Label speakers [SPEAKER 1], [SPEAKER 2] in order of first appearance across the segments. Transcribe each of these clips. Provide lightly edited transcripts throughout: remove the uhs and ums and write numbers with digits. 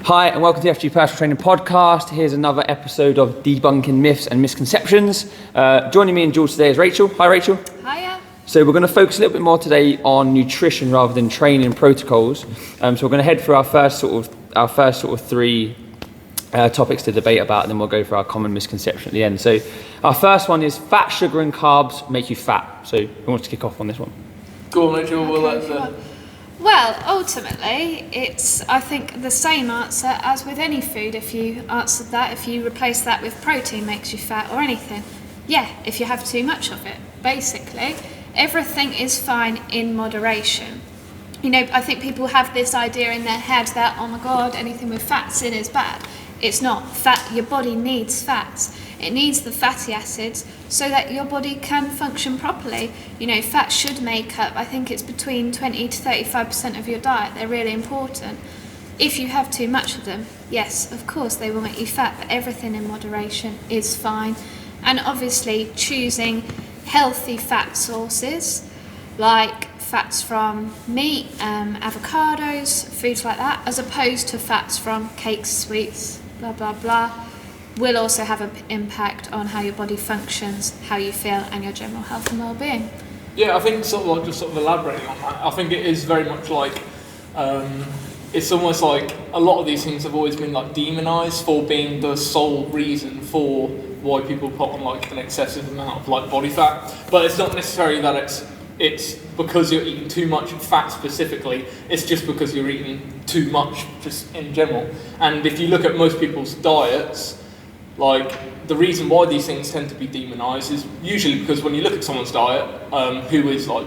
[SPEAKER 1] Hi and welcome to the FG Personal Training Podcast. Here's another episode of Debunking Myths and Misconceptions. Joining me and Jules today is Rachel. Hi Rachel.
[SPEAKER 2] Hiya.
[SPEAKER 1] So we're going to focus a little bit more today on nutrition rather than training protocols. So we're going to head through our first sort of three topics to debate about, and then we'll go for our common misconception at the end. So our first one is fat, sugar and carbs make you fat. So who wants to kick off on this one?
[SPEAKER 3] Go on, Rachel.
[SPEAKER 2] Well, ultimately, it's, I think, the same answer as with any food. If you answered that, if you replace that with protein makes you fat or anything. Yeah, if you have too much of it. Basically, everything is fine in moderation. You know, I think people have this idea in their head that, oh my God, anything with fats in is bad. It's not. Your body needs fats. It needs the fatty acids so that your body can function properly. You know, fat should make up, I think it's between 20 to 35% of your diet. They're really important. If you have too much of them, yes, of course they will make you fat, but everything in moderation is fine. And obviously choosing healthy fat sources like fats from meat, avocados, foods like that, as opposed to fats from cakes, sweets, blah, blah, blah, will also have an impact on how your body functions, how you feel, and your general health and well-being.
[SPEAKER 3] Yeah, I think just elaborating on that, I think it is very much like, it's almost like a lot of these things have always been like demonized for being the sole reason for why people put on like an excessive amount of like body fat. But it's not necessarily that it's because you're eating too much fat specifically, it's just because you're eating too much just in general. And if you look at most people's diets, like the reason why these things tend to be demonized is usually because when you look at someone's diet, who is like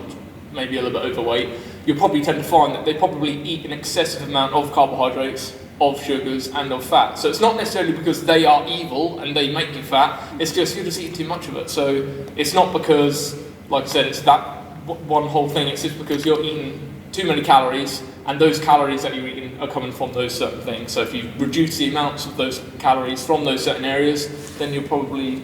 [SPEAKER 3] maybe a little bit overweight, you'll probably tend to find that they probably eat an excessive amount of carbohydrates, of sugars and of fat. So it's not necessarily because they are evil and they make you fat, it's just you're just eating too much of it. So it's not because, like I said, it's that one whole thing, it's just because you're eating too many calories, and those calories that you're eating are coming from those certain things. So if you reduce the amounts of those calories from those certain areas, then you'll probably,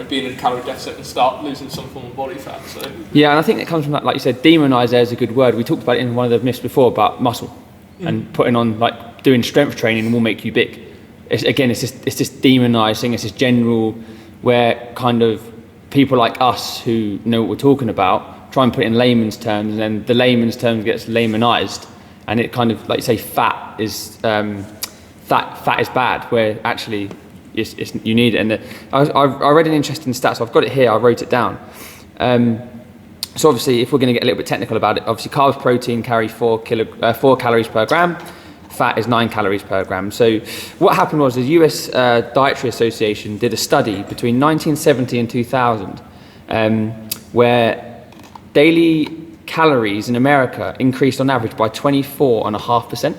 [SPEAKER 3] be in a calorie deficit and start losing some form of body fat. So
[SPEAKER 1] Yeah, and I think it comes from that, like you said, demonize there is a good word. We talked about it in one of the myths before about muscle and putting on, like doing strength training will make you big. It's this demonized thing, it's this general where kind of people like us who know what we're talking about try and put it in layman's terms, and then the layman's terms gets laymanized, and it kind of, like you say, fat is bad, where actually you need it. And I read an interesting stat, so I've got it here, I wrote it down. So obviously, if we're going to get a little bit technical about it, obviously carbs, protein carry 4 calories per gram, fat is 9 calories per gram. So what happened was the US Dietary Association did a study between 1970 and 2000 where daily calories in America increased on average by 24.5%.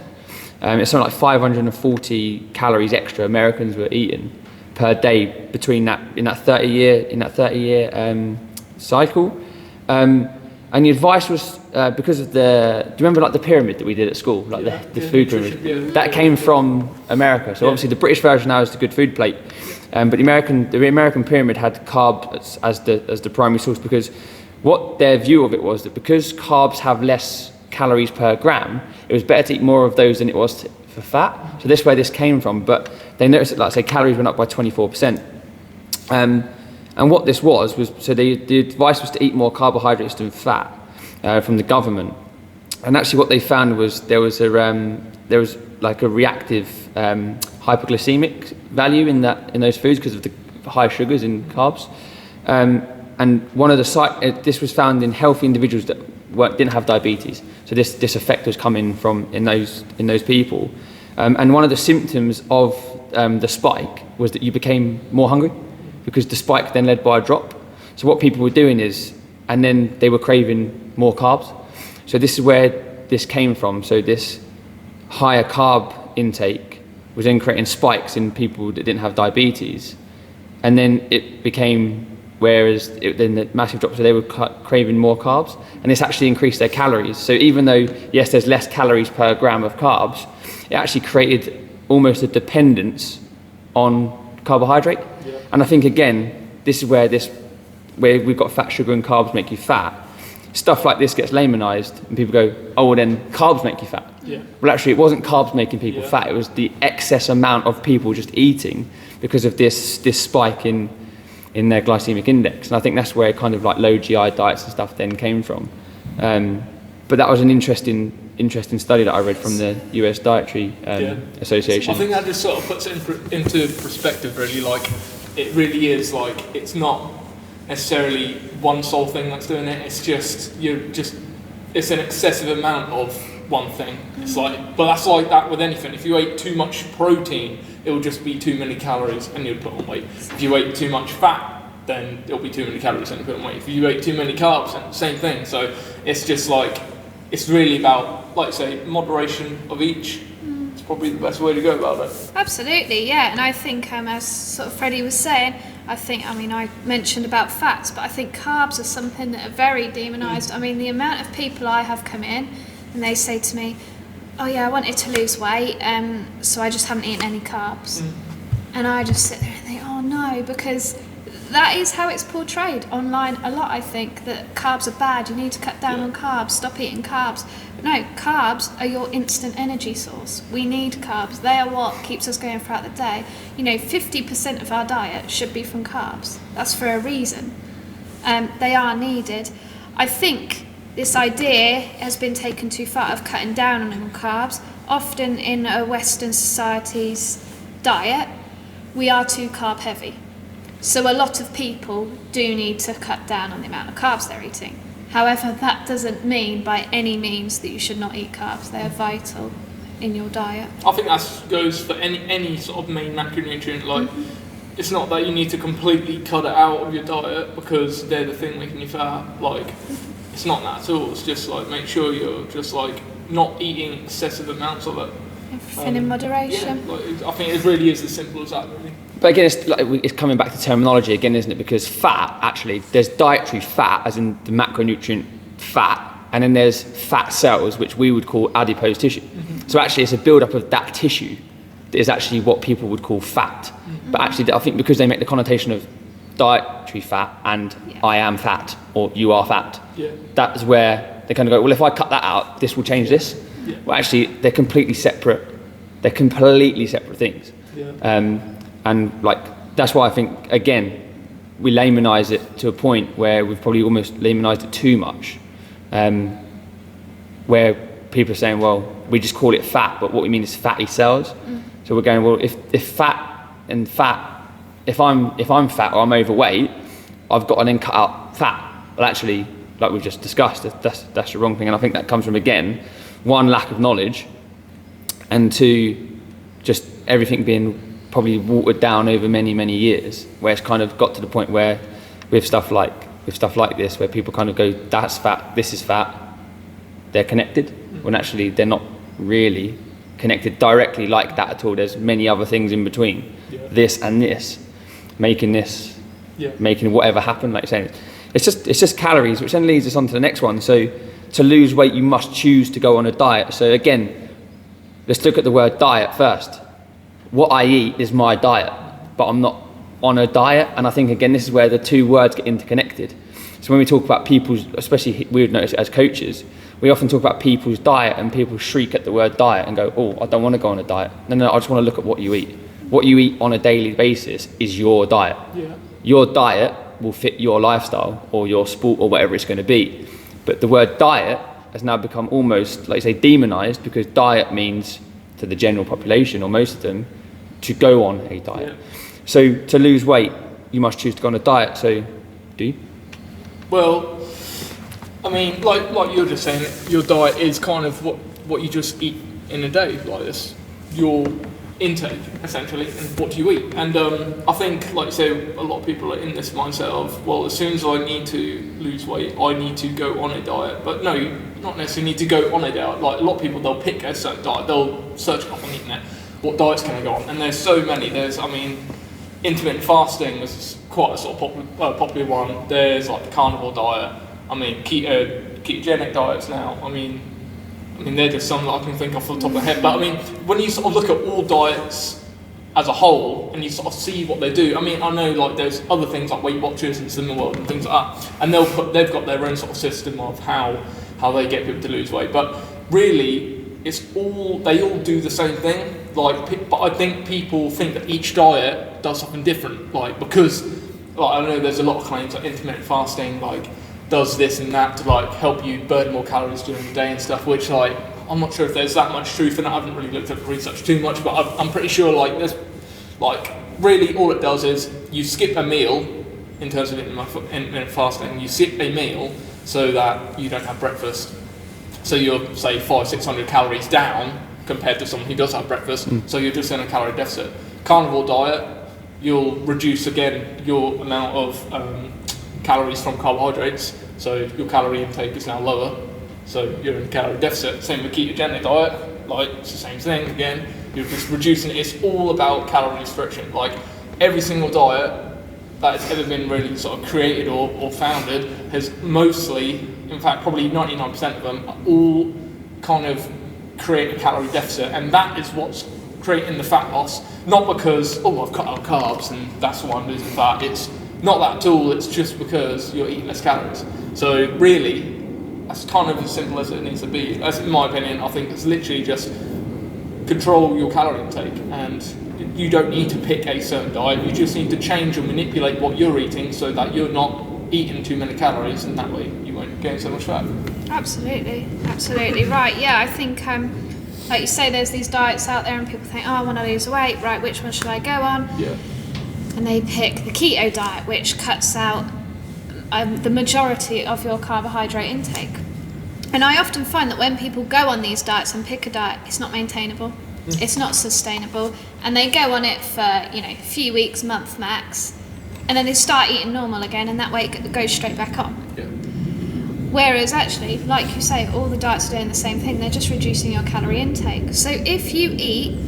[SPEAKER 1] It's something like 540 calories extra Americans were eating per day between that in that 30 year cycle. And the advice was because of do you remember like the pyramid that we did at school, like the food pyramid? That came from America. So obviously the British version now is the good food plate, but the American pyramid had carbs as the primary source, because what their view of it was that because carbs have less calories per gram, it was better to eat more of those than it was for fat. So this way this came from, but they noticed that, like I say, calories went up by 24%. And what this was so the advice was to eat more carbohydrates than fat from the government. And actually what they found was there was like a reactive hypoglycemic value in those foods because of the high sugars in carbs. And one of this was found in healthy individuals that didn't have diabetes. So this effect was coming from in those people. And one of the symptoms of the spike was that you became more hungry, because the spike then led by a drop. So what people were doing and then they were craving more carbs. So this is where this came from. So this higher carb intake was then creating spikes in people that didn't have diabetes. And then it became, then the massive drop, so they were craving more carbs, and this actually increased their calories. So even though, yes, there's less calories per gram of carbs, it actually created almost a dependence on carbohydrate. Yeah. And I think, again, this is where we've got fat, sugar and carbs make you fat. Stuff like this gets laymanized and people go, oh, well then carbs make you fat.
[SPEAKER 3] Yeah.
[SPEAKER 1] Well, actually, it wasn't carbs making people
[SPEAKER 3] Yeah.
[SPEAKER 1] fat. It was the excess amount of people just eating because of this spike in their glycemic index. And I think that's where kind of like low GI diets and stuff then came from. But that was an interesting study that I read from the US Dietary Association.
[SPEAKER 3] I think that just sort of puts it into perspective, really. Like, it really is like, it's not necessarily one sole thing that's doing it. It's just it's an excessive amount of one thing. It's like, but that's like that with anything. If you ate too much protein, it will just be too many calories and you'll put on weight. If you ate too much fat, then it'll be too many calories and you'll put on weight. If you ate too many carbs, then same thing. So it's just like, it's really about, like I say, moderation of each. It's probably the best way to go about it.
[SPEAKER 2] Absolutely, yeah. And I think, as sort of Freddie was saying, I mentioned about fats, but I think carbs are something that are very demonised. I mean, the amount of people I have come in and they say to me, oh yeah, I wanted to lose weight, so I just haven't eaten any carbs. And I just sit there and think, oh no, because that is how it's portrayed online a lot, I think, that carbs are bad, you need to cut down on carbs, stop eating carbs. But no, carbs are your instant energy source. We need carbs. They are what keeps us going throughout the day. 50% of our diet should be from carbs. That's for a reason. They are needed. I think this idea has been taken too far of cutting down on carbs. Often in a Western society's diet, we are too carb heavy. So a lot of people do need to cut down on the amount of carbs they're eating. However, that doesn't mean by any means that you should not eat carbs. They are vital in your diet.
[SPEAKER 3] I think that goes for any sort of main macronutrient. Like, it's not that you need to completely cut it out of your diet because they're the thing making you fat. Like, it's not that at all. It's just like, make sure you're just like not eating excessive amounts of it.
[SPEAKER 2] Everything in moderation.
[SPEAKER 3] Yeah, like, I think it really is as simple as that, really.
[SPEAKER 1] But again, it's coming back to terminology again, isn't it? Because fat, actually, there's dietary fat, as in the macronutrient fat, and then there's fat cells, which we would call adipose tissue. So actually, it's a build-up of that tissue that is actually what people would call fat. But actually, I think because they make the connotation of dietary fat and I am fat, or you are fat, that's where they kind of go, well, if I cut that out, this will change this. Well, actually, they're completely separate. They're completely separate things. And like, that's why I think, again, we laymanise it to a point where we've probably almost laymanised it too much. Where people are saying, well, we just call it fat, but what we mean is fatty cells. So we're going, well, if I'm fat or I'm overweight, I've got to then cut out fat. Well, actually, like we've just discussed, that's the wrong thing. And I think that comes from, again, one, lack of knowledge, and two, just everything being probably watered down over many, many years, where it's kind of got to the point where with stuff like this, where people kind of go, that's fat, this is fat, they're connected, when actually they're not really connected directly like that at all. There's many other things in between, this and this, making whatever happen, like you're saying. It's just calories, which then leads us on to the next one. So to lose weight, you must choose to go on a diet. So again, let's look at the word diet first. What I eat is my diet, but I'm not on a diet. And I think, again, this is where the two words get interconnected. So when we talk about people's, especially we would notice it as coaches, we often talk about people's diet and people shriek at the word diet and go, oh, I don't want to go on a diet. No, I just want to look at what you eat. What you eat on a daily basis is your diet. Your diet will fit your lifestyle or your sport or whatever it's going to be. But the word diet has now become almost, like you say, demonized, because diet means to the general population, or most of them, to go on a diet. So to lose weight, you must choose to go on a diet. So do you?
[SPEAKER 3] Well, I mean, like you're just saying, your diet is kind of what you just eat in a day, like this, your intake, essentially, and what you eat. And I think, like you say, a lot of people are in this mindset of, well, as soon as I need to lose weight, I need to go on a diet. But no, you not necessarily need to go on a diet. Like, a lot of people, they'll pick a certain diet, they'll search up on the internet, what diets can I go on? And there's so many. There's, I mean, intermittent fasting is quite a sort of popular one. There's like the carnivore diet. I mean, ketogenic diets now. I mean, they're just some that I can think off the top of my head. But I mean, when you sort of look at all diets as a whole and you sort of see what they do, I mean, I know like there's other things like Weight Watchers and Slimming World and things like that, and they've got their own sort of system of how they get people to lose weight. But really, they all do the same thing. Like, but I think people think that each diet does something different. Like, because like, I know there's a lot of claims like intermittent fasting like does this and that to like help you burn more calories during the day and stuff. Which like I'm not sure if there's that much truth in it. I haven't really looked at the research too much, but I'm pretty sure like there's like really all it does is you skip a meal in terms of intermittent fasting. You skip a meal so that you don't have breakfast. So you're, say, 500-600 calories down compared to someone who does have breakfast, so you're just in a calorie deficit. Carnivore diet, you'll reduce, again, your amount of calories from carbohydrates, so your calorie intake is now lower, so you're in a calorie deficit. Same with ketogenic diet, like, it's the same thing, again, you're just reducing it. It's all about calorie restriction. Like, every single diet that has ever been really sort of created or founded has mostly, in fact probably 99% of them, all kind of create a calorie deficit, and that is what's creating the fat loss. Not because, I've cut out carbs and that's why I'm losing fat. It's not that at all, it's just because you're eating less calories. So really, that's kind of as simple as it needs to be. As in my opinion, I think it's literally just control your calorie intake, and you don't need to pick a certain diet, you just need to change or manipulate what you're eating so that you're not eating too many calories, and that way you won't gain so much fat. Absolutely right. Yeah, I think like you say, there's these diets out there and people think, I want to lose weight, right, which one should I go on? Yeah.
[SPEAKER 2] And they pick the keto diet, which cuts out the majority of your carbohydrate intake. And I often find that when people go on these diets and pick a diet, it's not maintainable. It's not sustainable, and they go on it for a few weeks, month max, and then they start eating normal again, and that way it goes straight back on.
[SPEAKER 3] Yeah.
[SPEAKER 2] Whereas actually, like you say, all the diets are doing the same thing. They're just reducing your calorie intake. So if you eat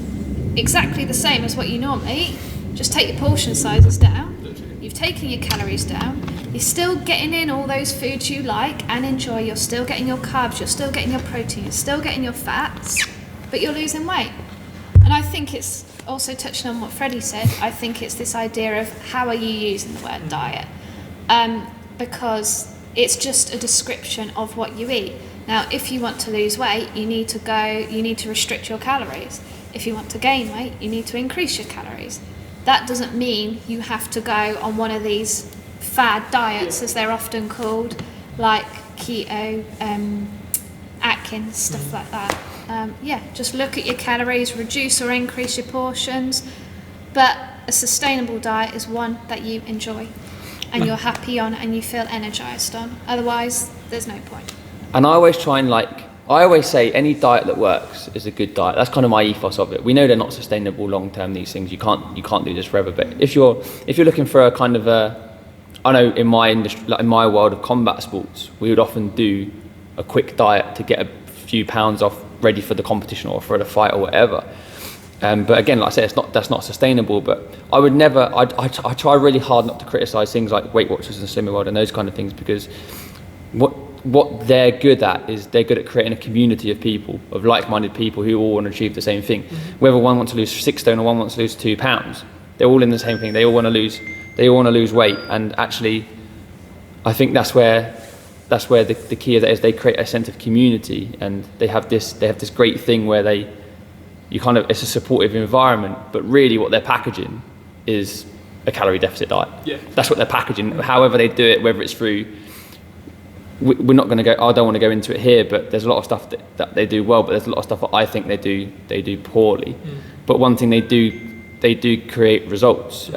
[SPEAKER 2] exactly the same as what you normally eat, just take your portion sizes down. You've taken your calories down. You're still getting in all those foods you like and enjoy. You're still getting your carbs. You're still getting your protein. You're still getting your fats, but you're losing weight. And I think it's also touching on what Freddie said. I think it's this idea of how are you using the word diet, because it's just a description of what you eat. Now, if you want to lose weight, you need to restrict your calories. If you want to gain weight, you need to increase your calories. That doesn't mean you have to go on one of these fad diets, as they're often called, like keto, Atkins, stuff like that. Just look at your calories, reduce or increase your portions, but a sustainable diet is one that you enjoy and you're happy on and you feel energized on. Otherwise, there's no point.
[SPEAKER 1] And I always try and I always say any diet that works is a good diet. That's kind of my ethos of it. We know they're not sustainable long term, these things. You can't do this forever. But if you're looking for a kind of I know in my industry, like in my world of combat sports, we would often do a quick diet to get a few pounds off, ready for the competition or for the fight or whatever. But again, like I say, that's not sustainable. But I would never. I try really hard not to criticise things like Weight Watchers and Slimming World and those kind of things, because what they're good at is they're good at creating a community of people, of like-minded people who all want to achieve the same thing. Whether one wants to lose 6 stone or one wants to lose 2 pounds, they're all in the same thing. They all want to lose weight. And actually, I think that's where the key of that is. They create a sense of community, and they have this great thing where it's a supportive environment, but really what they're packaging is a calorie deficit diet.
[SPEAKER 3] Yeah.
[SPEAKER 1] That's what they're packaging. However they do it, whether it's through, we're not going to go, I don't want to go into it here, but there's a lot of stuff that they do well, but there's a lot of stuff that I think they do poorly. But one thing they do create results.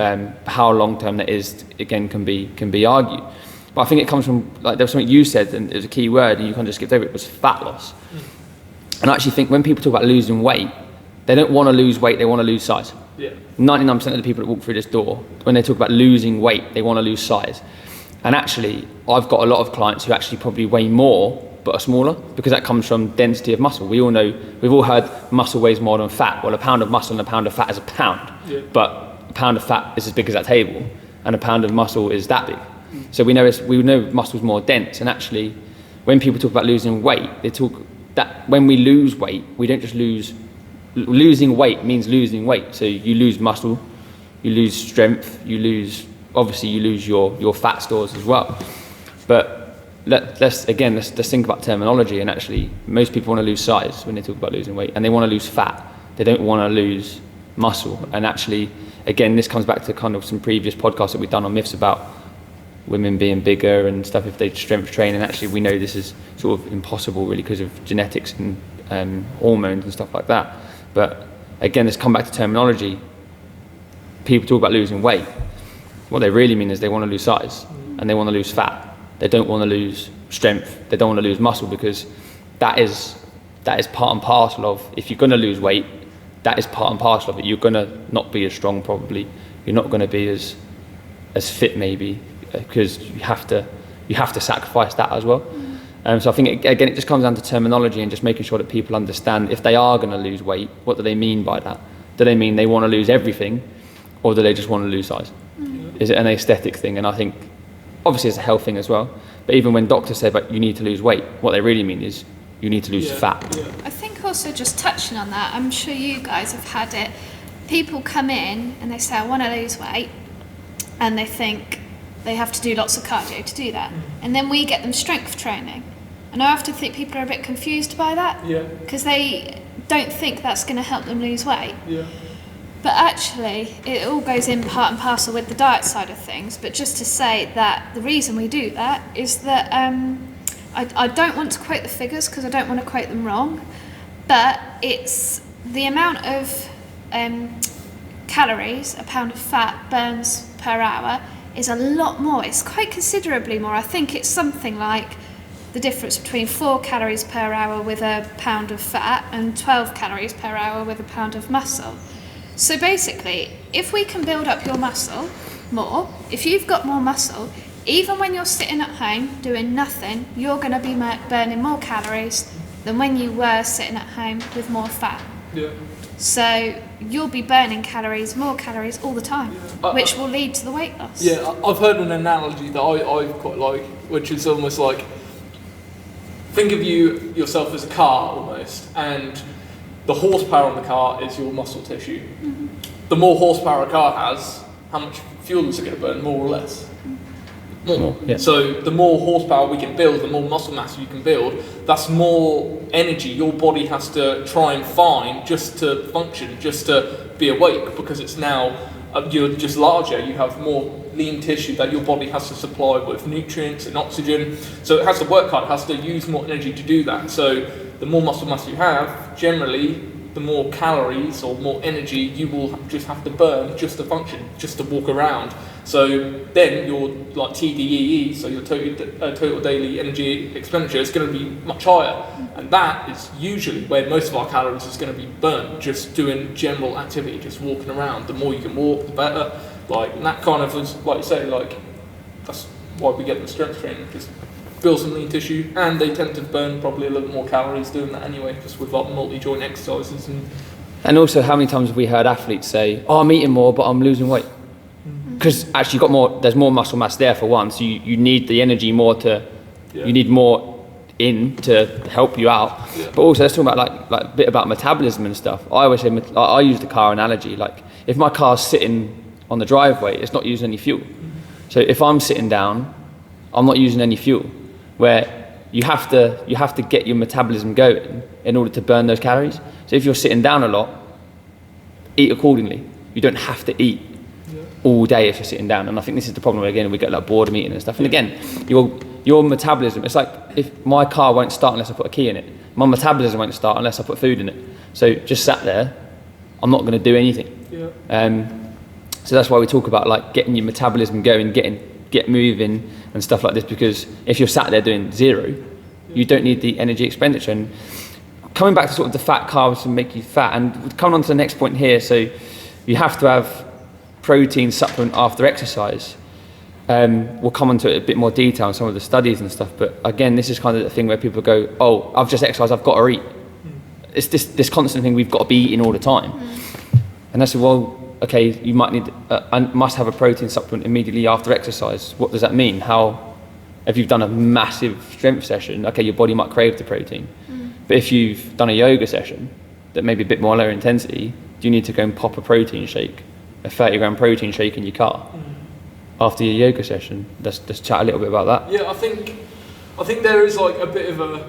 [SPEAKER 1] How long term that is, again, can be argued. But I think it comes from, like, there was something you said, and it was a key word, and you kind of skipped over it, was fat loss. And I actually think when people talk about losing weight, they don't want to lose weight, they want to lose size.
[SPEAKER 3] Yeah.
[SPEAKER 1] 99% of the people that walk through this door, when they talk about losing weight, they want to lose size. And actually, I've got a lot of clients who actually probably weigh more but are smaller, because that comes from density of muscle. We all know, we've all heard muscle weighs more than fat. Well, a pound of muscle and a pound of fat is a pound.
[SPEAKER 3] Yeah.
[SPEAKER 1] But a pound of fat is as big as that table, and a pound of muscle is that big. So we know muscle's more dense. And actually, when people talk about losing weight, they talk that when we lose weight, we don't just losing weight means losing weight. So you lose muscle, you lose strength, you lose your fat stores as well. But let's think about terminology. And actually, most people want to lose size when they talk about losing weight, and they want to lose fat. They don't want to lose muscle. And actually, again, this comes back to kind of some previous podcasts that we've done on myths about women being bigger and stuff if they strength train. And actually, we know this is sort of impossible really because of genetics and hormones and stuff like that. But again, let's come back to terminology. People talk about losing weight. What they really mean is they want to lose size and they want to lose fat. They don't want to lose strength. They don't want to lose muscle, because that is part and parcel of, if you're going to lose weight, that is part and parcel of it. You're going to not be as strong probably. You're not going to be as fit maybe, because you have to sacrifice that as well. So I think again it just comes down to terminology and just making sure that people understand if they are going to lose weight, what do they mean by that? Do they mean they want to lose everything, or do they just want to lose size? Is it an aesthetic thing? And I think obviously it's a health thing as well, but even when doctors say but you need to lose weight, what they really mean is you need to lose fat.
[SPEAKER 2] I think also just touching on that, I'm sure you guys have had it. People come in and they say, I want to lose weight, and they think they have to do lots of cardio to do that. And then we get them strength training. And I often think people are a bit confused by that, because they don't think that's going to help them lose weight. But actually, it all goes in part and parcel with the diet side of things. But just to say that the reason we do that is that I don't want to quote the figures because I don't want to quote them wrong, but it's the amount of calories a pound of fat burns per hour is a lot more. It's quite considerably more. I think it's something like the difference between 4 calories per hour with a pound of fat and 12 calories per hour with a pound of muscle. So basically, if we can build up your muscle more, if you've got more muscle, even when you're sitting at home doing nothing, you're going to be burning more calories than when you were sitting at home with more fat. So you'll be burning more calories all the time, which will lead to the weight loss.
[SPEAKER 3] I've heard an analogy that I quite like, which is almost like, think of yourself as a car almost, and the horsepower on the car is your muscle tissue. The more horsepower a car has, how much fuel is it going to burn, more or less? More. So the more horsepower we can build, the more muscle mass you can build, that's more energy your body has to try and find just to function, just to be awake, because it's now, you're just larger, you have more lean tissue that your body has to supply with nutrients and oxygen. So it has to work hard, it has to use more energy to do that. So the more muscle mass you have, generally, the more calories or more energy you will just have to burn just to function, just to walk around. So then your like TDEE, so your total daily energy expenditure, is going to be much higher. And that is usually where most of our calories is going to be burnt, just doing general activity, just walking around. The more you can walk, the better. Like, and that kind of is, like you say, like, that's why we get the strength training, just build some lean tissue, and they tend to burn probably a little more calories doing that anyway, just with like multi-joint exercises. And
[SPEAKER 1] also, how many times have we heard athletes say, oh, I'm eating more, but I'm losing weight? Because actually there's more muscle mass there for one, so you need the energy more you need more in to help you out. But also, let's talk about like a bit about metabolism and stuff. I always say, I use the car analogy, like if my car's sitting on the driveway, it's not using any fuel. So if I'm sitting down, I'm not using any fuel, where you have to get your metabolism going in order to burn those calories. So if you're sitting down a lot, eat accordingly. You don't have to eat all day if you're sitting down. And I think this is the problem, again, we get like boredom eating and stuff. And again, your metabolism, it's like if my car won't start unless I put a key in it. My metabolism won't start unless I put food in it. So just sat there, I'm not going to do anything. So that's why we talk about like getting your metabolism going, get moving and stuff like this, because if you're sat there doing zero, you don't need the energy expenditure. And coming back to sort of the fat carbs and make you fat, and coming on to the next point here, so you have to have protein supplement after exercise. We'll come on to it a bit more detail in some of the studies and stuff, but again, this is kind of the thing where people go, oh, I've just exercised, I've got to eat. It's this constant thing, we've got to be eating all the time. And I said, well, okay, you might need, must have a protein supplement immediately after exercise. What does that mean? How, if you've done a massive strength session, okay, your body might crave the protein. But if you've done a yoga session that may be a bit more lower intensity, do you need to go and pop a protein shake, a 30-gram protein shake in your car after your yoga session? Let's chat a little bit about that.
[SPEAKER 3] Yeah, I think I think there is like a bit of a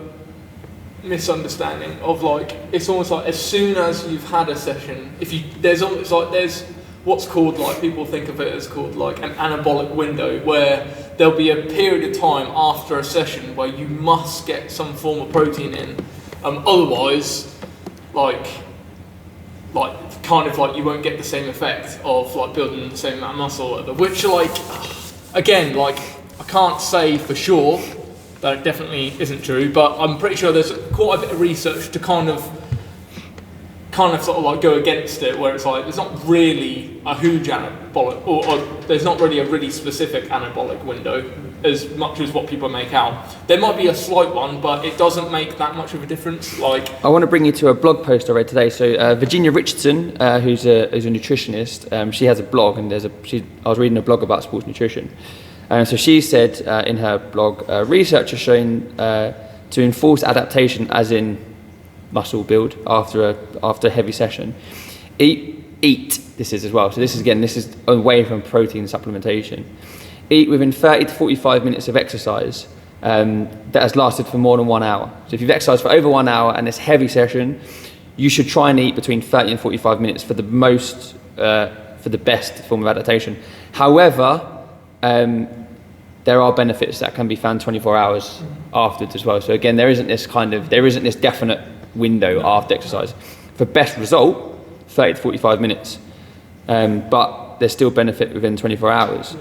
[SPEAKER 3] misunderstanding of like, it's almost like as soon as you've had a session, there's what's called, like, people think of it as called like an anabolic window, where there'll be a period of time after a session where you must get some form of protein in, otherwise kind of like you won't get the same effect of like building the same amount of muscle, or whatever, which like, again, like I can't say for sure that it definitely isn't true, but I'm pretty sure there's quite a bit of research to kind of sort of like go against it, where it's like there's not really a huge anabolic, or there's not really a really specific anabolic window as much as what people make out. There might be a slight one, but it doesn't make that much of a difference. Like,
[SPEAKER 1] I want to bring you to a blog post I read today. So Virginia Richardson, who's a nutritionist, she has a blog, and I was reading a blog about sports nutrition. So she said in her blog, research has shown to enforce adaptation, as in muscle build after a heavy session, eat. This is as well. So this is away from protein supplementation. Eat within 30 to 45 minutes of exercise that has lasted for more than 1 hour. So if you've exercised for over 1 hour and this heavy session, you should try and eat between 30 and 45 minutes for the best form of adaptation. However, there are benefits that can be found 24 hours afterwards as well. So again, there isn't this definite window after exercise. For best result, 30 to 45 minutes. But there's still benefit within 24 hours.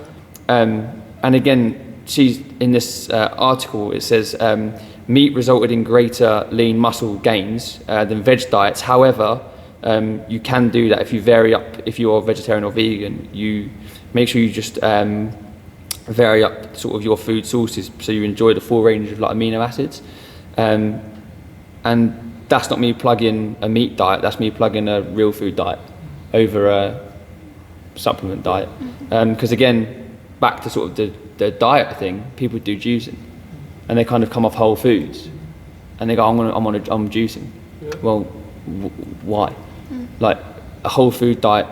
[SPEAKER 1] And again, she's in this article, it says meat resulted in greater lean muscle gains than veg diets. However, you can do that if you vary up, if you're vegetarian or vegan, you make sure you just vary up sort of your food sources so you enjoy the full range of like amino acids. And that's not me plugging a meat diet, that's me plugging a real food diet over a supplement diet. Because again, back to sort of the diet thing, people do juicing and they kind of come off whole foods and they go, I'm juicing. Yeah. Well, why? Like, a whole food diet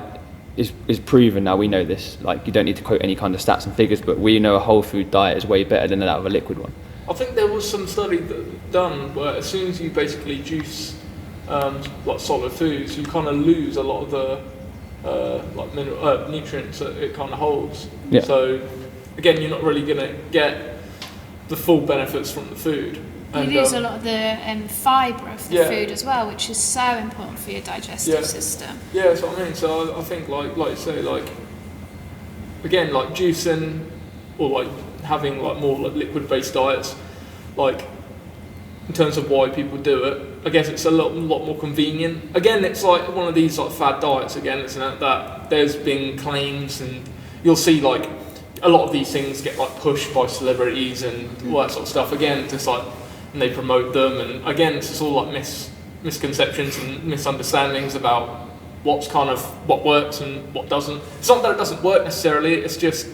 [SPEAKER 1] is proven now, we know this. Like, you don't need to quote any kind of stats and figures, but we know a whole food diet is way better than that of a liquid one.
[SPEAKER 3] I think there was some study done where as soon as you basically juice like solid foods, you kind of lose a lot of the nutrients that it kind of holds. Yeah. So again, you're not really going to get the full benefits from the food.
[SPEAKER 2] You lose a lot of the fibre of the food as well, which is so important for your digestive system. Yeah,
[SPEAKER 3] that's what I mean. So I think like you say, like, again, like juicing or like having like more like liquid based diets, like in terms of why people do it, I guess it's a lot more convenient. Again, it's like one of these like fad diets again, isn't it? That there's been claims, and you'll see like a lot of these things get like pushed by celebrities and all that sort of stuff. Again, just like, and they promote them, and again, it's just all like misconceptions and misunderstandings about what works and what doesn't. It's not that it doesn't work necessarily, it's just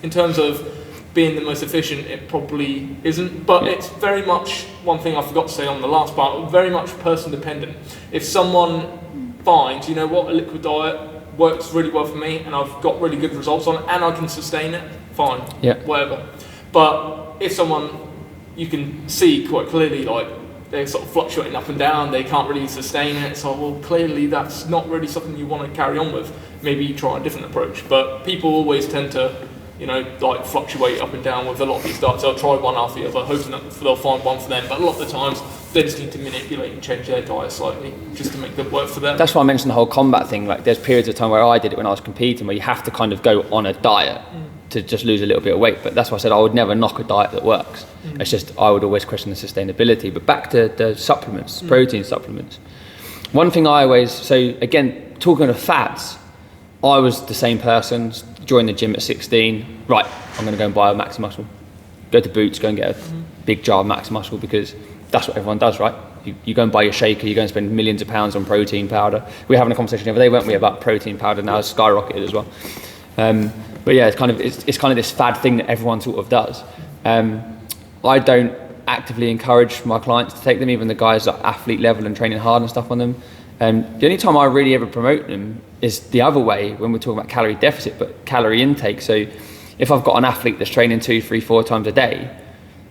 [SPEAKER 3] in terms of being the most efficient, it probably isn't. But it's very much, one thing I forgot to say on the last part, very much person dependent. If someone finds, you know what, a liquid diet works really well for me and I've got really good results on it and I can sustain it, fine, whatever. But if someone, you can see quite clearly, like, they're sort of fluctuating up and down, they can't really sustain it, so well, clearly that's not really something you want to carry on with. Maybe you try a different approach. But people always tend to, you know, like fluctuate up and down with a lot of these diets. They'll try one after the other, hoping that they'll find one for them. But a lot of the times, they just need to manipulate and change their diet slightly just to make them work for them.
[SPEAKER 1] That's why I mentioned the whole combat thing. Like, there's periods of time where I did it when I was competing, where you have to kind of go on a diet to just lose a little bit of weight. But that's why I said I would never knock a diet that works. It's just I would always question the sustainability. But back to the supplements, protein supplements. One thing I always, so again, talking of fads, I was the same person, joined the gym at 16, right, I'm going to go and buy a Max Muscle. Go to Boots, go and get a big jar of Max Muscle, because that's what everyone does, right? You go and buy your shaker, you go and spend millions of pounds on protein powder. We were having a conversation the other day, weren't we, about protein powder, now it's skyrocketed as well. But yeah, it's kind of this fad thing that everyone sort of does. I don't actively encourage my clients to take them, even the guys at athlete level and training hard and stuff on them. The only time I really ever promote them is the other way, when we're talking about calorie deficit, but calorie intake. So if I've got an athlete that's training 2, 3, 4 times a day,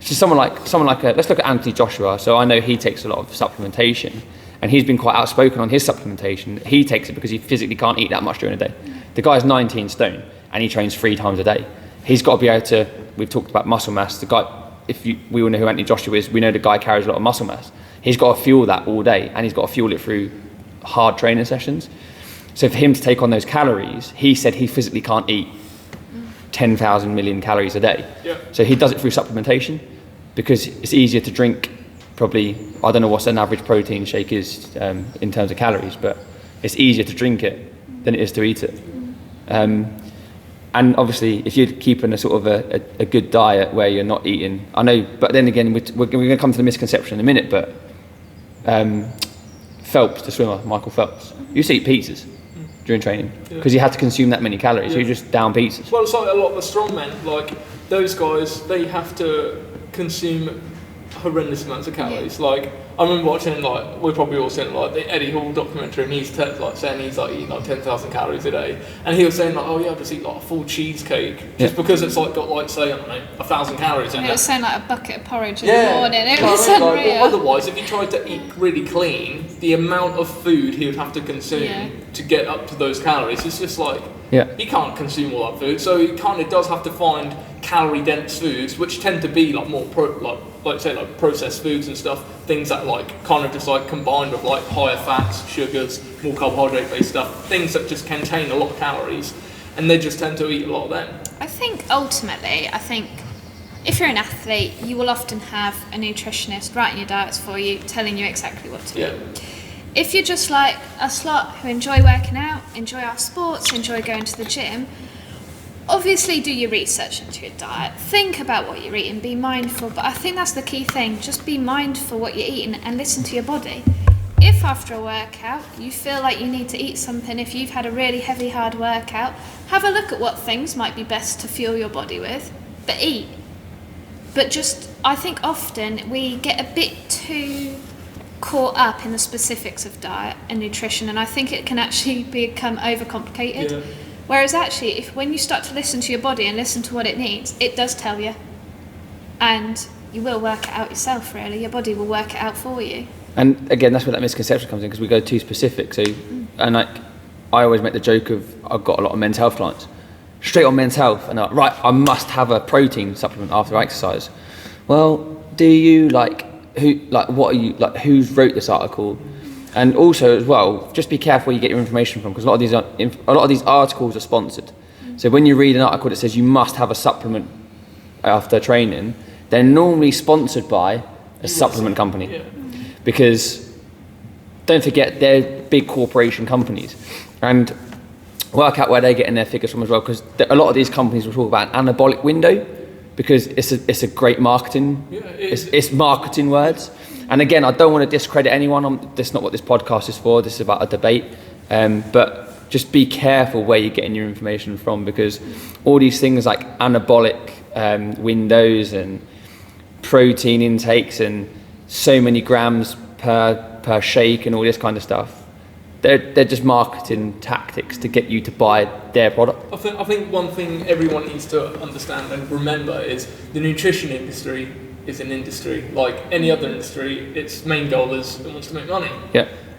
[SPEAKER 1] So someone like let's look at Anthony Joshua. So I know he takes a lot of supplementation, and he's been quite outspoken on his supplementation. He takes it because he physically can't eat that much during the day. The guy's 19 stone and he trains 3 times a day. He's got to be able to. We've talked about muscle mass. The guy, we all know who Anthony Joshua is, we know the guy carries a lot of muscle mass. He's got to fuel that all day, and he's got to fuel it through hard training sessions. So for him to take on those calories, he said he physically can't eat 10,000 million calories a day.
[SPEAKER 3] Yeah.
[SPEAKER 1] So he does it through supplementation because it's easier to drink. Probably, I don't know what an average protein shake is in terms of calories, but it's easier to drink it than it is to eat it. And obviously, if you're keeping a sort of a good diet where you're not eating, I know, but then again, we're going to come to the misconception in a minute, but Phelps, the swimmer, Michael Phelps, used to eat pizzas during training because he had to consume that many calories, so he just down pizzas.
[SPEAKER 3] Well, it's like a lot of the strongmen, like those guys, they have to consume horrendous amounts of calories. Like I remember watching, like we're probably all seen like the Eddie Hall documentary, and he's like saying he's like eating like 10,000 calories a day, and he was saying like, oh yeah, I just eat like a full cheesecake just because it's like got like say I don't know 1,000 calories in it.
[SPEAKER 2] It was saying like a bucket of porridge in the morning. It was
[SPEAKER 3] unreal.
[SPEAKER 2] unreal.
[SPEAKER 3] Otherwise, if he tried to eat really clean, the amount of food he would have to consume to get up to those calories is just like he can't consume all that food. So he kind of does have to find calorie dense foods, which tend to be like more like processed foods and stuff, things that like kind of just like combined with like higher fats, sugars, more carbohydrate based stuff, things that just contain a lot of calories, and they just tend to eat a lot of them.
[SPEAKER 2] I think ultimately, if you're an athlete, you will often have a nutritionist writing your diets for you, telling you exactly what to eat. If you're just like us lot who enjoy working out, enjoy our sports, enjoy going to the gym, obviously do your research into your diet, think about what you're eating, be mindful, but I think that's the key thing, just be mindful what you're eating and listen to your body. If after a workout you feel like you need to eat something, if you've had a really heavy hard workout, have a look at what things might be best to fuel your body with, but eat. But just, I think often we get a bit too caught up in the specifics of diet and nutrition, and I think it can actually become overcomplicated. Whereas actually, when you start to listen to your body and listen to what it needs, it does tell you. And you will work it out yourself, really. Your body will work it out for you. And
[SPEAKER 1] again, that's where that misconception comes in, because we go too specific. So, and like, I always make the joke of, I've got a lot of men's health clients, straight on men's health, and they're like, right, I must have a protein supplement after I exercise. Well, do you who's wrote this article? And also as well, just be careful where you get your information from, because a lot of these articles are sponsored. So when you read an article that says you must have a supplement after training, they're normally sponsored by a supplement company. Because don't forget, they're big corporation companies, and work out where they're getting their figures from as well, because a lot of these companies will talk about an anabolic window, because it's a great marketing, it's marketing words. And again, I don't want to discredit anyone. That's not what this podcast is for. This is about a debate. But just be careful where you're getting your information from, because all these things like anabolic windows and protein intakes and so many grams per shake and all this kind of stuff, they're just marketing tactics to get you to buy their product.
[SPEAKER 3] I think one thing everyone needs to understand and remember is the nutrition industry is an industry like any other industry. Its main goal is it wants to make money.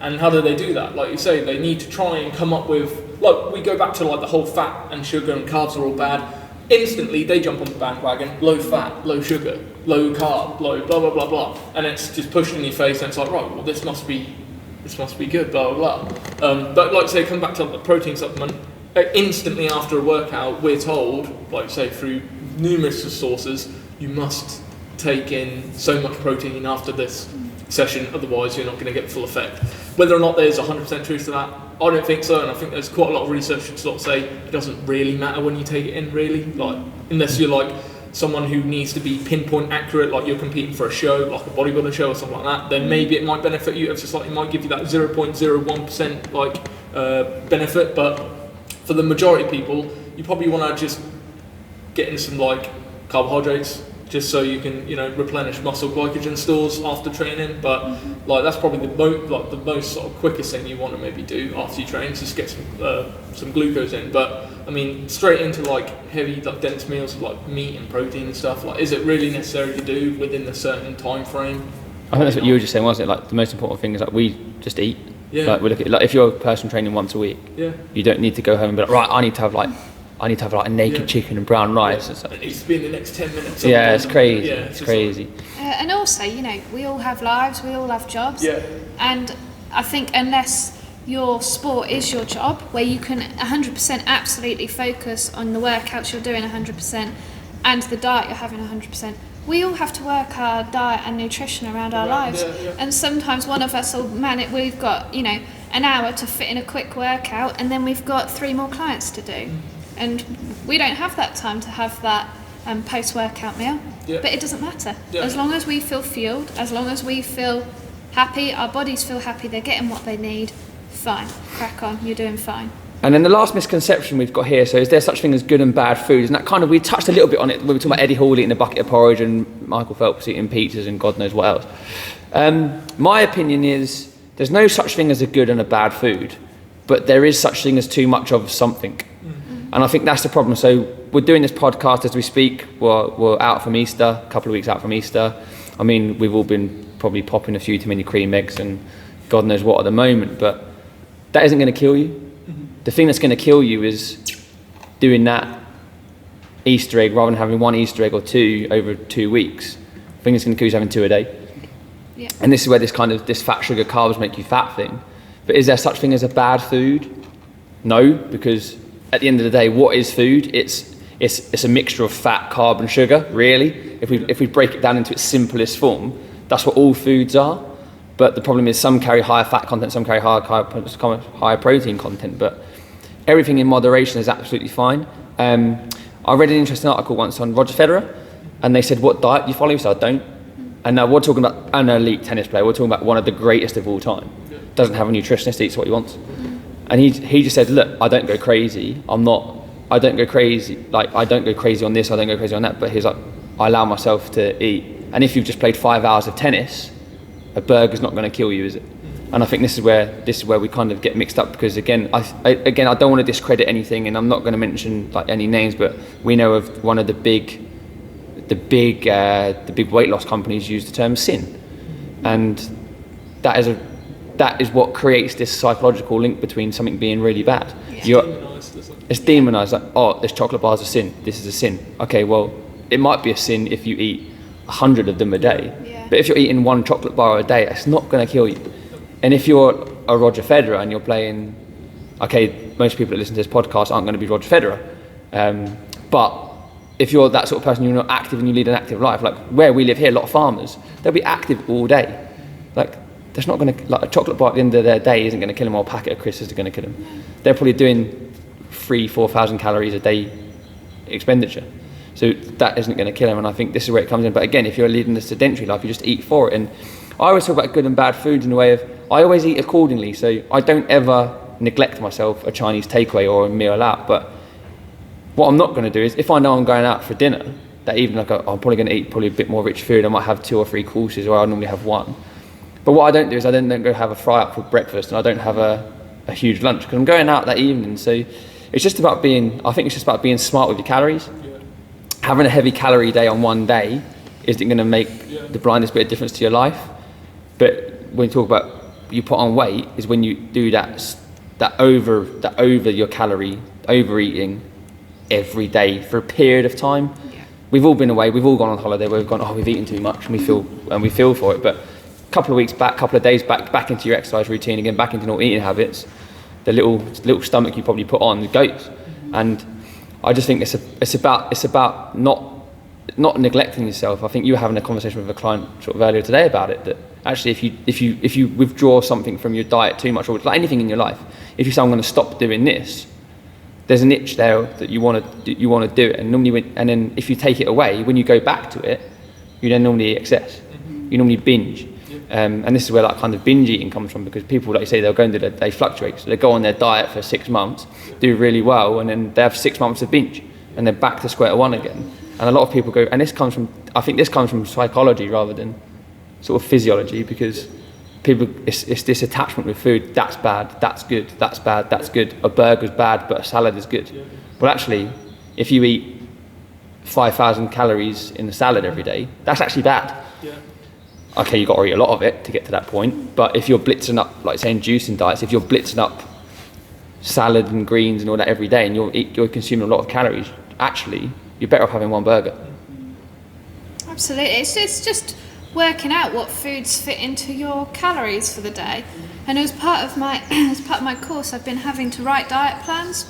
[SPEAKER 3] And how do they do that? Like you say, they need to try and come up with, like, we go back to like the whole fat and sugar and carbs are all bad. Instantly they jump on the bandwagon, low fat, low sugar, low carb, low blah blah blah blah, and it's just pushed in your face, and it's like, right, well, this must be good, blah blah blah. But like say, come back to the protein supplement. Instantly after a workout, we're told, like say through numerous sources, you must take in so much protein after this session, otherwise you're not going to get full effect. Whether or not there's 100% truth to that, I don't think so, and I think there's quite a lot of research to sort of say it doesn't really matter when you take it in, really, like unless you're like someone who needs to be pinpoint accurate, like you're competing for a show, like a bodybuilder show or something like that, then maybe it might benefit you. It's just like it might give you that 0.01% like benefit, but for the majority of people, you probably want to just get in some like carbohydrates, just so you can, you know, replenish muscle glycogen stores after training. But like that's probably the most sort of quickest thing you want to maybe do after you train, just get some glucose in. But I mean, straight into like heavy, like dense meals of like meat and protein and stuff. Like, is it really necessary to do within a certain time frame?
[SPEAKER 1] I think that's what you were just saying, wasn't it? Like the most important thing is like we just eat.
[SPEAKER 3] Yeah.
[SPEAKER 1] Like we look at, like if you're a person training once a week, you don't need to go home and be like, right, I need to have like a naked chicken and brown rice and stuff.
[SPEAKER 3] It needs to be in the next 10 minutes.
[SPEAKER 1] Yeah, it's crazy.
[SPEAKER 3] Yeah,
[SPEAKER 1] it's crazy.
[SPEAKER 2] And also, you know, we all have lives, we all have jobs.
[SPEAKER 3] Yeah.
[SPEAKER 2] And I think unless your sport is your job, where you can 100% absolutely focus on the workouts you're doing 100% and the diet you're having 100%, we all have to work our diet and nutrition around our lives. And sometimes one of us will we've got, you know, an hour to fit in a quick workout, and then we've got 3 more clients to do. And we don't have that time to have that post-workout meal. But it doesn't matter. As long as we feel fueled, as long as we feel happy, our bodies feel happy, they're getting what they need, fine, crack on, you're doing fine.
[SPEAKER 1] And then the last misconception we've got here, so is there such thing as good and bad food? And that kind of, we touched a little bit on it when we were talking about Eddie Hall eating a bucket of porridge and Michael Phelps eating pizzas and God knows what else. My opinion is there's no such thing as a good and a bad food, but there is such thing as too much of something. And I think that's the problem. So we're doing this podcast as we speak. We're out from Easter, a couple of weeks out from Easter. I mean, we've all been probably popping a few too many cream eggs and God knows what at the moment, but that isn't going to kill you. The thing that's going to kill you is doing that Easter egg rather than having 1 Easter egg or 2 over 2 weeks. The thing that's going to kill you is having 2 a day.
[SPEAKER 2] Yeah.
[SPEAKER 1] And this is where this fat, sugar, carbs make you fat thing. But is there such thing as a bad food? No, because at the end of the day, what is food? It's a mixture of fat, carb and sugar, really. If we break it down into its simplest form, that's what all foods are. But the problem is some carry higher fat content, some carry higher protein content, but everything in moderation is absolutely fine. I read an interesting article once on Roger Federer, and they said, what diet do you follow? So I don't. And now we're talking about an elite tennis player. We're talking about one of the greatest of all time. Doesn't have a nutritionist, eats what he wants. And he just said, look, I don't go crazy. I don't go crazy. Like, I don't go crazy on this, I don't go crazy on that. But he's like, I allow myself to eat. And if you've just played 5 hours of tennis, a burger's not going to kill you, is it? And I think this is where we kind of get mixed up, because again, I don't want to discredit anything, and I'm not going to mention like any names, but we know of one of the big weight loss companies use the term sin, and that is what creates this psychological link between something being really bad. It's demonized, like, oh, this chocolate bar's a sin, this is a sin. Okay, well, it might be a sin if you eat 100 of them a day. But if you're eating 1 chocolate bar a day, it's not going to kill you. And if you're a Roger Federer and you're playing, okay, most people that listen to this podcast aren't going to be Roger Federer. But if you're that sort of person, you're not active and you lead an active life, like where we live here, a lot of farmers, they'll be active all day. Like, that's not going to, like a chocolate bar at the end of their day isn't going to kill them, or a packet of crisps is going to kill them. They're probably doing 3,000-4,000 calories a day expenditure. So that isn't going to kill them, and I think this is where it comes in. But again, if you're leading a sedentary life, you just eat for it. And I always talk about good and bad foods in the way of, I always eat accordingly, so I don't ever neglect myself a Chinese takeaway or a meal out. But what I'm not going to do is, if I know I'm going out for dinner that evening, I'm probably going to eat a bit more rich food. I might have 2 or 3 courses, or I normally have 1. But what I don't do is I don't go have a fry up for breakfast, and I don't have a huge lunch, because I'm going out that evening. So it's just about being smart with your calories. Having a heavy calorie day on one day isn't going to make the blindest bit of difference to your life. But when you talk about you put on weight, is when you do that over your calorie, overeating every day for a period of time. We've all been away, we've all gone on holiday where we've gone, oh, we've eaten too much, and we feel for it. But a couple of weeks back, couple of days back into your exercise routine again, back into normal eating habits, the little stomach you probably put on goes. And I just think it's about not neglecting yourself. I think you were having a conversation with a client sort of earlier today about it, that actually if you withdraw something from your diet too much, or like anything in your life, if you say I'm going to stop doing this, there's an itch there that you want to do it, and normally and then if you take it away, when you go back to it, you then normally eat excess. You normally binge. And this is where that kind of binge eating comes from, because people, like you say, they fluctuate. So they go on their diet for 6 months, do really well, and then they have 6 months of binge, and they're back to square one again. And a lot of people go, and I think this comes from psychology rather than sort of physiology, because people, it's this attachment with food. That's bad, that's good, that's bad, that's good. A burger's bad, but a salad is good. Well, actually, if you eat 5,000 calories in a salad every day, that's actually bad. Okay, you've got to eat a lot of it to get to that point, but if you're blitzing up, like saying juicing diets, if you're blitzing up salad and greens and all that every day and you're consuming a lot of calories, actually, you're better off having one burger.
[SPEAKER 2] Absolutely. It's just working out what foods fit into your calories for the day. And as part of my course, I've been having to write diet plans,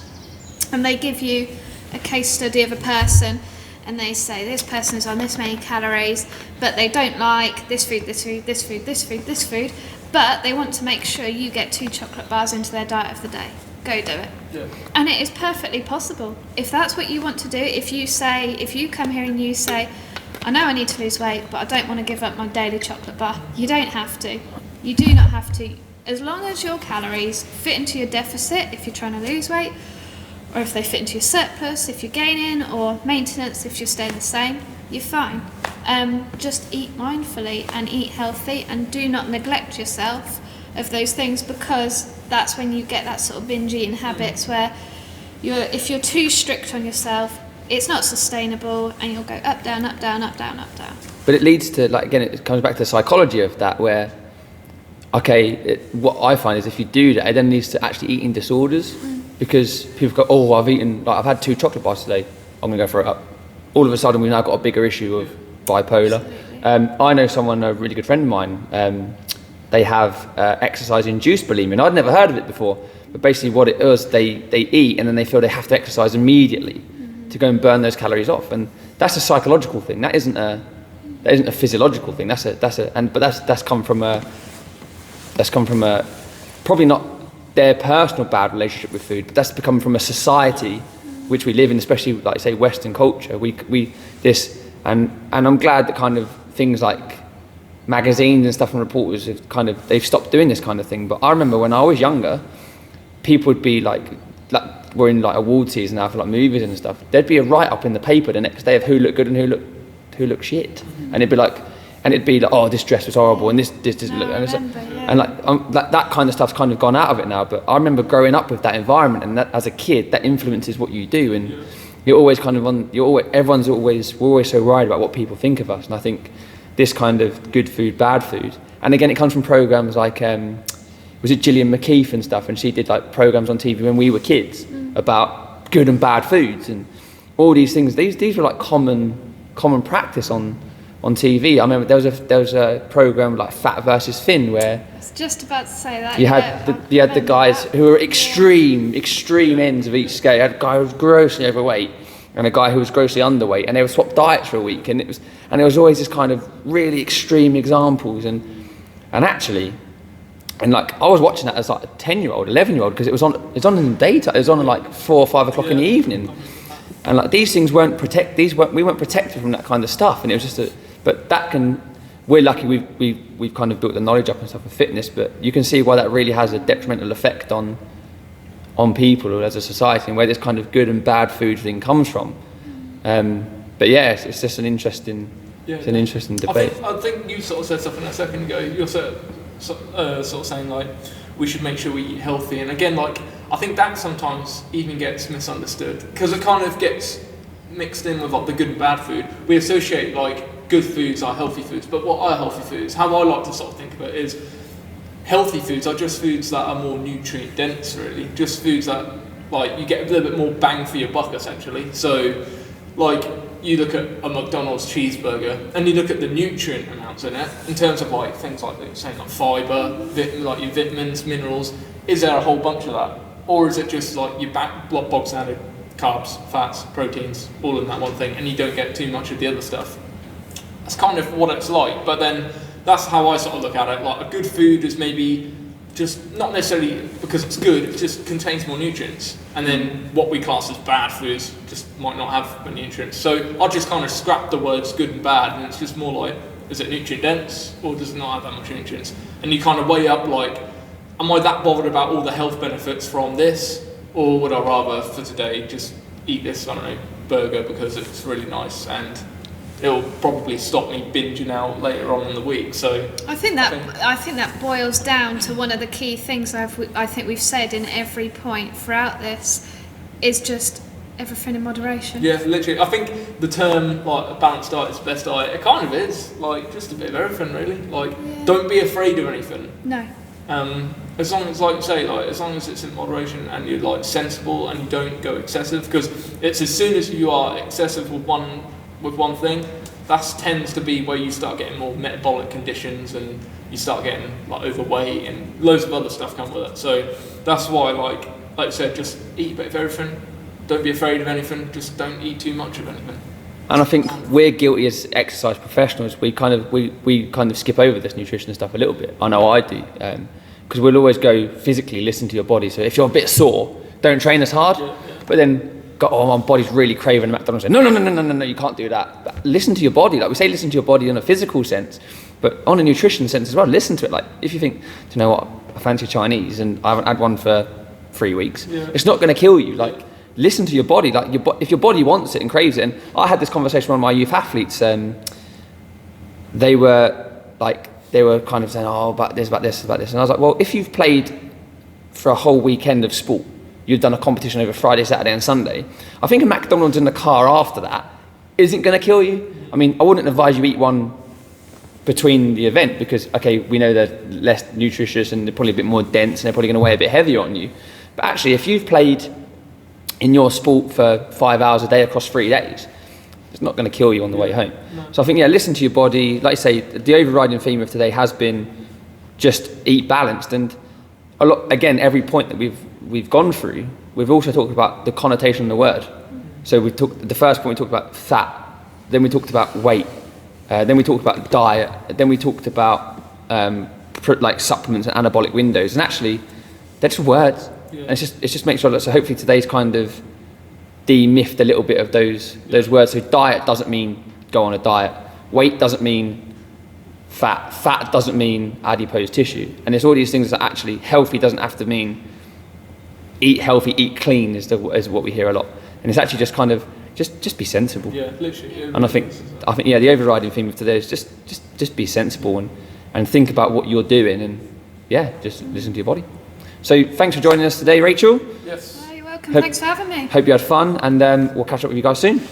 [SPEAKER 2] and they give you a case study of a person, and they say this person is on this many calories, but they don't like this food, this food, this food, this food, this food, but they want to make sure you get 2 chocolate bars into their diet of the day. Go do it.
[SPEAKER 3] Yeah.
[SPEAKER 2] And it is perfectly possible. If that's what you want to do, if you come here and you say, I know I need to lose weight, but I don't want to give up my daily chocolate bar, you don't have to. You do not have to. As long as your calories fit into your deficit, if you're trying to lose weight, or if they fit into your surplus, if you're gaining, or maintenance, if you're staying the same, you're fine. Just eat mindfully and eat healthy, and do not neglect yourself of those things, because that's when you get that sort of binge eating habits where if you're too strict on yourself, it's not sustainable, and you'll go up, down, up, down, up, down, up, down. But
[SPEAKER 1] it leads to, like, again, it comes back to the psychology of that, where, okay, what I find is if you do that, it then leads to actually eating disorders. Because people go, oh, I've had 2 chocolate bars today, I'm going to go throw it up. All of a sudden, we've now got a bigger issue of bipolar. I know someone, a really good friend of mine, they have exercise-induced bulimia, and I'd never heard of it before. But basically what it is, they eat, and then they feel they have to exercise immediately to go and burn those calories off. And that's a psychological thing. That isn't a physiological thing. But that's come from a probably not their personal bad relationship with food, but that's become from a society which we live in, especially, like, say, Western culture. And I'm glad that kind of things like magazines and stuff and reporters they've stopped doing this kind of thing. But I remember when I was younger, people would be like we're in like award season now for like movies and stuff. There'd be a write up in the paper the next day of who looked good and who looked shit, and it'd be like, oh, this dress was horrible, and this didn't look. And that kind of stuff's kind of gone out of it now. But I remember growing up with that environment, and that as a kid, that influences what you do, and you're always kind of we're always so worried about what people think of us. And I think this kind of good food, bad food, and again, it comes from programs like was it Gillian McKeith and stuff, and she did like programs on TV when we were kids about good and bad foods and all these things. These were like common practice on TV. I remember there was a program like Fat versus Thin, where
[SPEAKER 2] I was just about to say that.
[SPEAKER 1] You had the guys who were extreme ends of each scale. You had a guy who was grossly overweight and a guy who was grossly underweight, and they would swap diets for a week, and it was always this kind of really extreme examples, and actually, and like I was watching that as like a 10-year-old, 11-year-old, because it was on in the daytime. It was on at like 4 or 5 o'clock in the evening, and like these things we weren't protected from that kind of stuff, and it was just but that can. We're lucky we've kind of built the knowledge up and stuff with fitness, but you can see why that really has a detrimental effect on people as a society, and where this kind of good and bad food thing comes from. But yeah, it's just an interesting debate.
[SPEAKER 3] I think you sort of said something a second ago. You're sort of saying like we should make sure we eat healthy, and again, like I think that sometimes even gets misunderstood because it kind of gets mixed in with like the good and bad food. We associate like good foods are healthy foods, but what are healthy foods? How I like to sort of think of it is healthy foods are just foods that are more nutrient dense, really. Just foods that like you get a little bit more bang for your buck, essentially. So like you look at a McDonald's cheeseburger and you look at the nutrient amounts in it in terms of like things like saying like fibre, like your vitamins, minerals. Is there a whole bunch of that, or is it just like your bog standard carbs, fats, proteins, all in that one thing, and you don't get too much of the other stuff? That's kind of what it's like, but then that's how I sort of look at it. Like a good food is maybe just not necessarily because it's good, it just contains more nutrients. And then what we class as bad foods just might not have many nutrients. So I just kind of scrap the words good and bad, and it's just more like, is it nutrient dense or does it not have that much nutrients? And you kind of weigh up like, am I that bothered about all the health benefits from this, or would I rather for today just eat this, I don't know, burger because it's really nice and it'll probably stop me binging out later on in the week. So
[SPEAKER 2] I think that boils down to one of the key things I think we've said in every point throughout this is just everything in moderation.
[SPEAKER 3] Yeah, literally. I think the term like a balanced diet is the best diet. It kind of is, like just a bit of everything really. Like don't be afraid of anything.
[SPEAKER 2] No.
[SPEAKER 3] As long as, like you say, like as long as it's in moderation and you're like sensible and you don't go excessive, because it's as soon as you are excessive with one thing, that tends to be where you start getting more metabolic conditions and you start getting like overweight and loads of other stuff come with it. So that's why, like I said, just eat a bit of everything. Don't be afraid of anything. Just don't eat too much of anything.
[SPEAKER 1] And I think we're guilty as exercise professionals. We kind of skip over this nutrition stuff a little bit. I know I do, because we'll always go physically listen to your body. So if you're a bit sore, don't train as hard. Yeah. But then go, oh, my body's really craving McDonald's. No, you can't do that. But listen to your body. Like we say, listen to your body in a physical sense, but on a nutrition sense as well. Listen to it. Like if you think, do you know what, I fancy Chinese and I haven't had one for 3 weeks. Yeah. It's not going to kill you. Like. Listen to your body, like if your body wants it and craves it. And I had this conversation with one of my youth athletes. They were kind of saying, oh, about this. And I was like, well, if you've played for a whole weekend of sport, you've done a competition over Friday, Saturday and Sunday, I think a McDonald's in the car after that isn't going to kill you. I mean, I wouldn't advise you eat one between the event because, okay, we know they're less nutritious and they're probably a bit more dense and they're probably going to weigh a bit heavier on you. But actually, if you've played in your sport for 5 hours a day across 3 days, it's not going to kill you on the way home. No. So I think, listen to your body. Like I say, the overriding theme of today has been just eat balanced. And a lot, again, every point that we've gone through, we've also talked about the connotation of the word. So the first point we talked about fat, then we talked about weight, then we talked about diet, then we talked about like supplements and anabolic windows. And actually, they're just words. Yeah. And it's just make sure that, so hopefully today's kind of demythed a little bit of those words. So diet doesn't mean go on a diet. Weight doesn't mean fat. Fat doesn't mean adipose tissue. And it's all these things that actually healthy doesn't have to mean eat healthy, eat clean is what we hear a lot. And it's actually just kind of just be sensible.
[SPEAKER 3] Yeah, literally. Yeah,
[SPEAKER 1] and I think the overriding theme of today is just be sensible and think about what you're doing and just listen to your body. So thanks for joining us today, Rachel.
[SPEAKER 3] Yes.
[SPEAKER 2] Oh, you're welcome. Thanks for having me.
[SPEAKER 1] Hope you had fun, and we'll catch up with you guys soon.